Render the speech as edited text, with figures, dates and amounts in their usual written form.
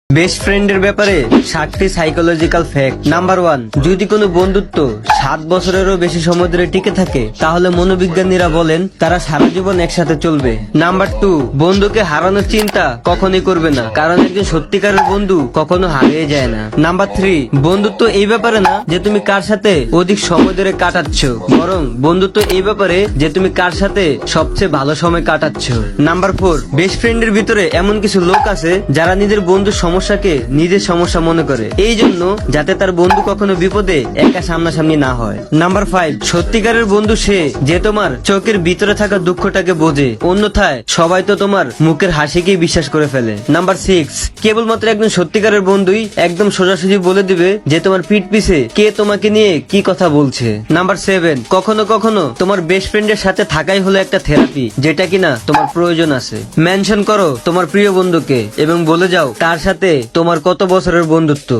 Best ফ্রেন্ডের ব্যাপারে 7টি psychological fact. Number 1, যদি কোনো বন্ধুত্ব 7 বছরেরও বেশি সময় ধরে টিকে থাকে তাহলে মনোবিজ্ঞানীরা বলেন তারা সারা জীবন একসাথে চলবে। নাম্বার 2, বন্ধুকে হারানোর চিন্তা কখনোই করবে না, কারণ একজন সত্যিকারের বন্ধু কখনো হারিয়ে যায় না। নাম্বার 3, বন্ধুত্ব এই ব্যাপারে না যে তুমি কার সাথে অধিক সময় ধরে কাটাচ্ছ, বরং বন্ধুত্ব এই ব্যাপারে যে তুমি কার সাথে সবচেয়ে ভালো সময় কাটাচ্ছ। নাম্বার 4, বেস্ট ফ্রেন্ডের ভিতরে এমন কিছু লোক আছে যারা নিজের বন্ধুর সমস্যাকে নিজের সমস্যা মনে করে, এই জন্য যাতে তার বন্ধু কখনো বিপদে একা সামনাসামনি না হয়। নাম্বার 5, সত্যিকারের বন্ধু সে যে তোমার চোখের ভিতরে থাকা দুঃখটাকে বোঝে, অন্যথায় সবাই তো তোমার মুখের হাসিকেই বিশ্বাস করে ফেলে। নাম্বার 6, কেবলমাত্র একজন সত্যিকারের বন্ধুই একদম সোজাসুজি বলে দিবে যে তোমার পিঠ পিছে কে তোমাকে নিয়ে কি কথা বলছে। নাম্বার 7, কখনো কখনো তোমার বেস্ট ফ্রেন্ডের সাথে থাকাই হলো একটা থেরাপি, যেটা কিনা তোমার প্রয়োজন আছে। মেনশন করো তোমার প্রিয় বন্ধুকে এবং বলে যাও তার সাথে তোমার কত বছরের বন্ধুত্ব।